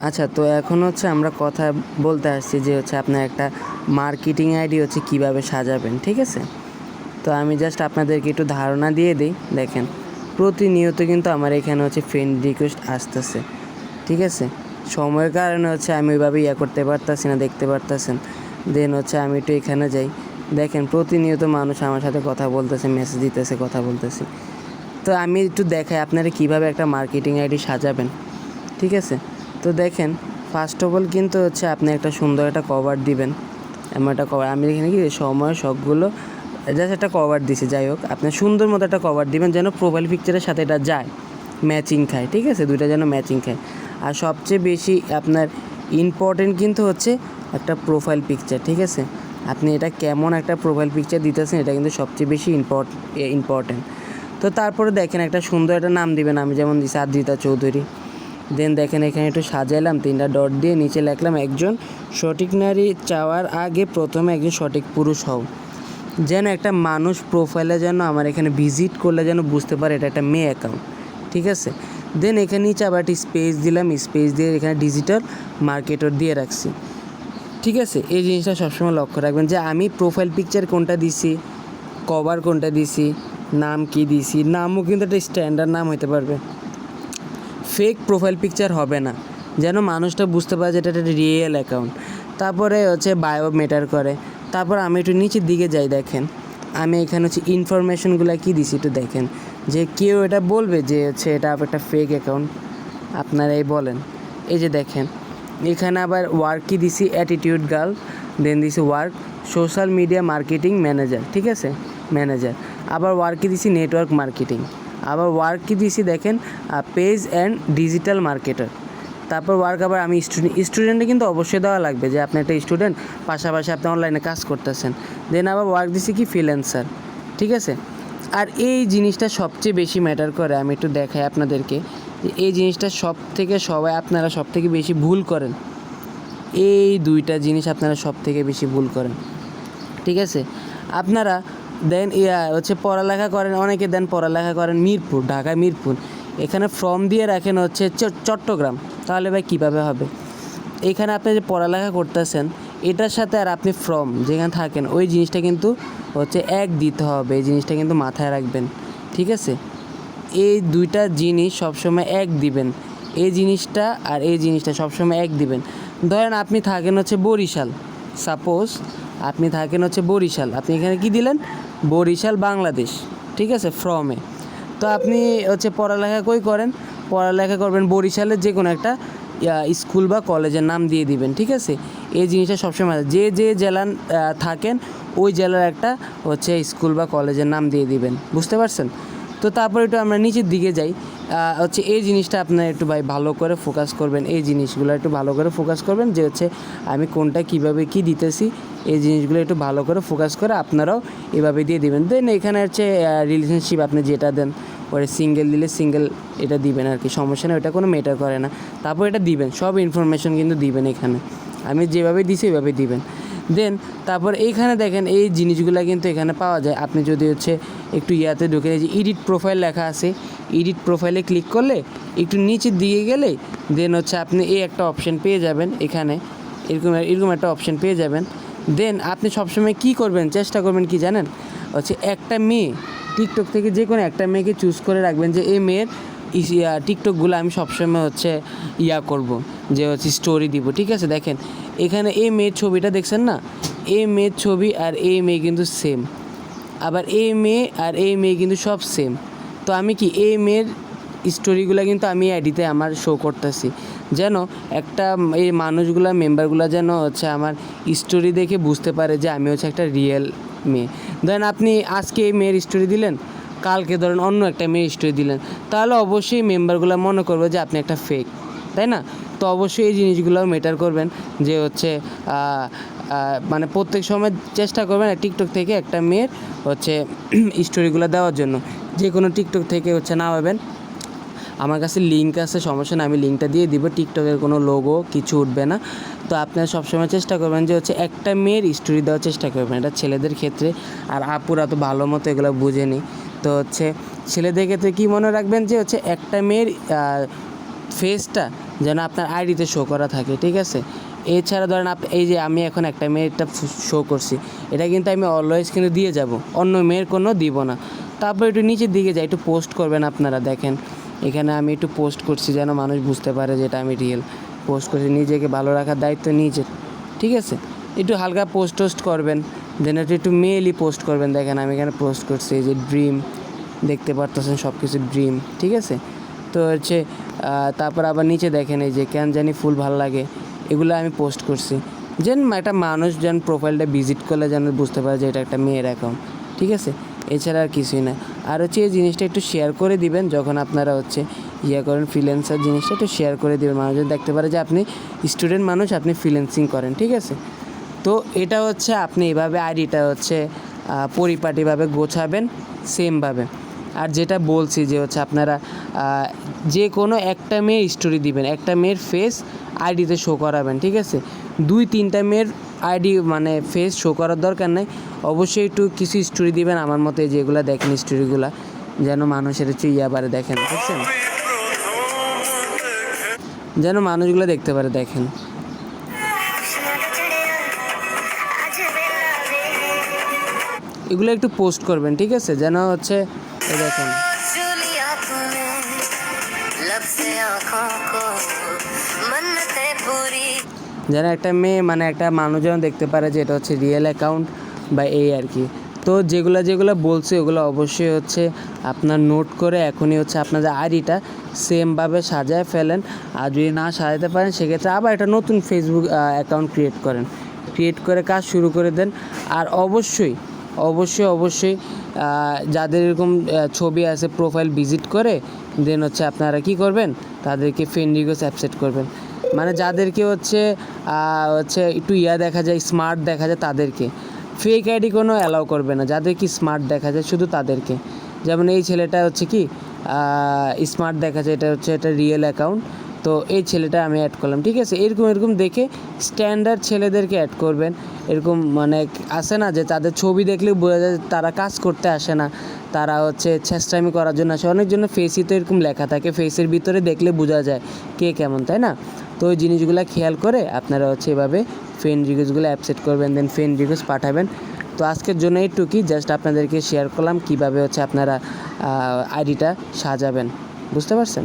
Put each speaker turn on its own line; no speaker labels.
আচ্ছা, তো এখন হচ্ছে আমরা কথা বলতে আসছি যে হচ্ছে আপনার একটা মার্কেটিং আইডি হচ্ছে কীভাবে সাজাবেন, ঠিক আছে? তো আমি জাস্ট আপনাদেরকে একটু ধারণা দিয়ে দিই। দেখেন, প্রতিনিয়ত কিন্তু আমার এখানে হচ্ছে ফ্রেন্ড রিকোয়েস্ট আসতেছে, ঠিক আছে? সময়ের কারণে হচ্ছে আমি ওইভাবে করতে পারতাছি না, দেখতে পারতেছেন। দেন হচ্ছে আমি একটু এখানে যাই, দেখেন প্রতিনিয়ত মানুষ আমার সাথে কথা বলতেছে, মেসেজ দিতেছে, কথা বলতেছি। তো আমি একটু দেখাই আপনারা কীভাবে একটা মার্কেটিং আইডি সাজাবেন, ঠিক আছে? তো দেখেন, ফার্স্ট অফ অল কিন্তু হচ্ছে আপনি একটা সুন্দর একটা কভার দিবেন। এমন একটা কভার, আমি এখানে কি সময় সবগুলো জাস্ট একটা কভার দিছি। যাই হোক, আপনি সুন্দর মতো একটা কভার দিবেন যেন প্রোফাইল পিকচারের সাথে এটা যায়, ম্যাচিং খায়, ঠিক আছে? দুইটা যেন ম্যাচিং খায়। আর সবচেয়ে বেশি আপনার ইম্পর্টেন্ট কিন্তু হচ্ছে একটা প্রোফাইল পিকচার, ঠিক আছে? আপনি এটা কেমন একটা প্রোফাইল পিকচার দিতেছেন, এটা কিন্তু সবচেয়ে বেশি ইম্পর্টেন্ট। তো তারপরে দেখেন একটা সুন্দর একটা নাম দিবেন। আমি যেমন দিছি আদ্রিতা চৌধুরী। দেন দেখেন এখানে একটু সাজাইলাম, 3টা ডট দিয়ে নিচে লিখলাম একজন সঠিক নারী চাওয়ার আগে প্রথমে একজন সঠিক পুরুষ হও। যেন একটা মানুষ প্রোফাইলে যেন আমার এখানে ভিজিট করলে যেন বুঝতে পারে এটা একটা মেয়ে অ্যাকাউন্ট, ঠিক আছে? দেন এখানে নিচে আবার একটা স্পেস দিলাম, স্পেস দিয়ে এখানে ডিজিটাল মার্কেটর দিয়ে রাখছি, ঠিক আছে? এই জিনিসটা সবসময় লক্ষ্য রাখবেন যে আমি প্রোফাইল পিকচার কোনটা দিছি, কভার কোনটা দিছি, নাম কি দিছি। নামও কিন্তু একটা স্ট্যান্ডার্ড নাম হতে পারবে, ফেক প্রোফাইল পিকচার হবে না, যেন মানুষটা বুঝতে পারে যে এটা একটা রিয়েল অ্যাকাউন্ট। তারপরে হচ্ছে বায়ো ম্যাটার করে। তারপর আমি একটু নিচের দিকে যাই, দেখেন আমি এখানে হচ্ছে ইনফরমেশনগুলো কী দিছি একটু দেখেন, যে কেউ এটা বলবে যে হচ্ছে এটা একটা ফেক অ্যাকাউন্ট, আপনারাই বলেন। এই যে দেখেন এখানে আবার ওয়ার্ক কী দিছি, অ্যাটিটিউড গার্ল। দেন দিছি work social media marketing manager, ঠিক আছে? ম্যানেজার। আবার ওয়ার্ক কী দিছি, নেটওয়ার্ক মার্কেটিং। আবার ওয়ার্ক কী দিছি দেখেন, পেজ অ্যান্ড ডিজিটাল মার্কেটার। তারপর ওয়ার্ক আবার আমি স্টুডেন্টে কিন্তু অবশ্যই দেওয়া লাগবে যে আপনি একটা স্টুডেন্ট, পাশাপাশি আপনি অনলাইনে কাজ করতেছেন। দেন আবার ওয়ার্ক দিছি কি, ফ্রিল্যান্সার, ঠিক আছে? আর এই জিনিসটা সবচেয়ে বেশি ম্যাটার করে, আমি একটু দেখাই আপনাদেরকে যে এই জিনিসটা আপনারা সব থেকে বেশি ভুল করেন। এই দুইটা জিনিস আপনারা সব থেকে বেশি ভুল করেন, ঠিক আছে? আপনারা দেন হচ্ছে পড়ালেখা করেন, অনেকে দেন পড়ালেখা করেন মিরপুর, ঢাকায় মিরপুর, এখানে ফর্ম দিয়ে রাখেন হচ্ছে চট্টগ্রাম। তাহলে ভাই কীভাবে হবে? এখানে আপনি যে পড়ালেখা করতেছেন এটার সাথে আর আপনি ফর্ম যেখানে থাকেন ওই জিনিসটা কিন্তু হচ্ছে এক দিতে হবে, এই জিনিসটা কিন্তু মাথায় রাখবেন, ঠিক আছে? এই দুইটা জিনিস সবসময় এক দিবেন, এই জিনিসটা আর এই জিনিসটা সবসময় এক দিবেন। ধরেন আপনি থাকেন হচ্ছে বরিশাল, সাপোজ আপনি থাকেন হচ্ছে বরিশাল, আপনি এখানে কি দিলেন, বরিশাল বাংলাদেশ, ঠিক আছে? ফর্মে। তো আপনি হচ্ছে পড়ালেখা কই করেন, পড়ালেখা করবেন বরিশালের যে কোনো একটা স্কুল বা কলেজের নাম দিয়ে দিবেন, ঠিক আছে? এই জিনিসটা সবসময় যে জেলা থাকেন ওই জেলার একটা হচ্ছে স্কুল বা কলেজের নাম দিয়ে দিবেন, বুঝতে পারছেন? তো তারপর একটু আমরা নিচের দিকে যাই, হচ্ছে এই জিনিসটা আপনারা একটু ভালো করে ফোকাস করবেন, এই জিনিসগুলো একটু ভালো করে ফোকাস করবেন যে হচ্ছে আমি কোনটা কীভাবে কী দিতেছি, এই জিনিসগুলো একটু ভালো করে ফোকাস করে আপনারাও এভাবে দিয়ে দিবেন। দেন এখানে হচ্ছে রিলেশনশিপ আপনি যেটা দেন ওটা সিঙ্গেল দিলে সিঙ্গেল এটা দিবেন আর কি, সমস্যা নেই, ওটা কোনো ম্যাটার করে না। তারপর এটা দিবেন, সব ইনফরমেশন কিন্তু দিবেন এখানে, আমি যেভাবে দিছি ওইভাবে দিবেন। দেন তারপর এইখানে দেখেন এই জিনিসগুলো কিন্তু এখানে পাওয়া যায়। আপনি যদি হচ্ছে একটু ঢুকে যে এডিট প্রোফাইল লেখা আছে, এডিট প্রোফাইলে ক্লিক করলে একটু নিচের দিকে গেলে দেন হচ্ছে আপনি এই একটা অপশান পেয়ে যাবেন, এখানে এরকম একটা অপশান পেয়ে যাবেন। দেন আপনি সবসময় কী করবেন, চেষ্টা করবেন কি জানেন, হচ্ছে একটা মেয়ে টিকটক থেকে যে কোনো একটা মেয়েকে চুজ করে রাখবেন যে এই মেয়ের টিকটকগুলো আমি সবসময় হচ্ছে করব, যে হচ্ছে স্টোরি দিব, ঠিক আছে? দেখেন এখানে এই মেয়ের ছবিটা দেখছেন না, এই মেয়ের ছবি আর এই মেয়ে কিন্তু সেম, আবার এই মেয়ে আর এই মেয়ে কিন্তু সব সেম। তো আমি কি এই মেয়ের স্টোরিগুলো কিন্তু আমি আইডিতে আমার শো করতেছি, যেন একটা এই মানুষগুলো মেম্বারগুলো যেন হচ্ছে আমার স্টোরি দেখে বুঝতে পারে যে আমি হচ্ছে একটা রিয়েল মেয়ে। ধরেন আপনি আজকে এই মেয়ের স্টোরি দিলেন, কালকে ধরেন অন্য একটা মেয়ের স্টোরি দিলেন, তাহলে অবশ্যই মেম্বারগুলো মনে করবে যে আপনি একটা ফেক, তাই না? তো অবশ্যই এই জিনিসগুলো মেটার করবেন যে হচ্ছে মানে প্রত্যেক সময় চেষ্টা করবেন টিকটক থেকে একটা মেয়ের হচ্ছে স্টোরিগুলো দেওয়ার জন্য। যে কোনো টিকটক থেকে হচ্ছে নামাবেন, আমার কাছে লিঙ্ক আছে, সমস্যা না, আমি লিঙ্কটা দিয়ে দিব। টিকটকের কোনো লোগো কিছু উঠবে না। তো আপনারা সবসময় চেষ্টা করবেন যে হচ্ছে একটা মেয়ের স্টোরি দেওয়ার চেষ্টা করবেন, এটা ছেলেদের ক্ষেত্রে। আর আপুরা তো ভালো মতো এগুলো বুঝেনি, তো হচ্ছে ছেলেদের ক্ষেত্রে কী মনে রাখবেন যে হচ্ছে একটা মেয়ের ফেসটা যেন আপনার আইডিতে শো করা থাকে, ঠিক আছে। এছাড়া ধরেন এই যে আমি এখন একটা মেয়েরটা শো করছি, এটা কিন্তু আমি অলওয়েজ কিন্তু দিয়ে যাব, অন্য মেয়ের কোনো দিব না। তারপর একটু নিচের দিকে যাই, একটু পোস্ট করবেন আপনারা। দেখেন এখানে আমি একটু পোস্ট করছি যেন মানুষ বুঝতে পারে যে এটা আমি রিয়েল পোস্ট করছি। নিজেকে ভালো রাখার দায়িত্ব নিজের, ঠিক আছে। একটু হালকা পোস্ট করবেন, দেন একটু মেইলি পোস্ট করবেন। দেখেন আমি এখানে পোস্ট করছি এই যে ড্রিম, দেখতে পারতেছেন সব কিছু ড্রিম, ঠিক আছে। তো হচ্ছে তারপর আবার নিচে দেখেন এই যে কেন জানি ফুল ভালো লাগে, এগুলো আমি পোস্ট করছি যেন একটা মানুষ যেন প্রোফাইলটা ভিজিট করলে যেন বুঝতে পারে যে এটা একটা মেয়ের অ্যাকাউন্ট, ঠিক আছে। এছাড়া আর কিছুই না। আর হচ্ছে এই জিনিসটা একটু শেয়ার করে দিবেন যখন আপনারা হচ্ছে করেন ফ্রিল্যান্সার, জিনিসটা একটু শেয়ার করে দিবেন, মানুষজন দেখতে পারে যে আপনি স্টুডেন্ট মানুষ, আপনি ফ্রিল্যান্সিং করেন, ঠিক আছে। তো এটা হচ্ছে আপনি এভাবে আইডিটা হচ্ছে পরিপাটিভাবে গোছাবেন সেমভাবে। আর যেটা বলছি যে হচ্ছে আপনারা যে কোনো একটা মেয়ের স্টোরি দিবেন, একটা মেয়ের ফেস আইডিতে শো করাবেন, ঠিক আছে। 2-3টা মেয়ের আইডি মানে ফেস শো করার দরকার নেই, অবশ্যই একটু কিছু স্টোরি দিবেন আমার মতে, যেগুলো দেখেন স্টোরিগুলো যেন মানুষের হচ্ছে বারে দেখেন, বুঝছেন, যেন মানুষগুলো দেখতে পারে। দেখেন এগুলো একটু পোস্ট করবেন, ঠিক আছে, যেন হচ্ছে দেখেন যেন একটা মেয়ে মানে একটা মানুষ যেন দেখতে পারে যে এটা হচ্ছে রিয়েল অ্যাকাউন্ট বা এই আর কি। তো যেগুলো বলছে ওগুলো অবশ্যই হচ্ছে আপনার নোট করে এখনই হচ্ছে আপনাদের আইডিটা সেমভাবে সাজায় ফেলেন। আর যদি না সাজাতে পারেন সেক্ষেত্রে আবার একটা নতুন ফেসবুক অ্যাকাউন্ট ক্রিয়েট করে কাজ শুরু করে দেন। আর অবশ্যই যাদের এরকম ছবি আছে প্রোফাইল ভিজিট করে দেন হচ্ছে আপনারা কি করবেন, তাদেরকে ফ্রেন্ড রিকোয়েস্ট অ্যাকসেপ্ট করবেন। মানে যাদেরকে হচ্ছে একটু দেখা যায়, স্মার্ট দেখা যায়, তাদেরকে ফেক আইডি কোনো অ্যালাউ করবে না। যাদের কি স্মার্ট দেখা যায় শুধু তাদেরকে, যেমন এই ছেলেটা হচ্ছে কি স্মার্ট দেখা যায়, এটা রিয়েল অ্যাকাউন্ট, তো এই ছেলেটা আমি অ্যাড করলাম, ঠিক আছে। এরকম দেখে স্ট্যান্ডার্ড ছেলেদেরকে অ্যাড করবেন। এরকম মানে আসে না যে তাদের ছবি দেখলে বোঝা যায় তারা কাজ করতে আসে না, তারা হচ্ছে ছেঁচড়ামি করার জন্য আসে। অনেকজনের ফেসই তো এরকম লেখা থাকে, ফেসের ভিতরে দেখলে বোঝা যায় কে কেমন, তাই না। তো ওই জিনিসগুলো খেয়াল করে আপনারা হচ্ছে এভাবে ফ্রেন্ড রিকোয়েস্টগুলো অ্যাকসেপ্ট করবেন, দেন ফ্রেন্ড রিকোয়েস্ট পাঠাবেন। তো আজকের জন্য এইটুকুই, জাস্ট আপনাদেরকে শেয়ার করলাম কীভাবে হচ্ছে আপনারা আইডিটা সাজাবেন, বুঝতে পারছেন।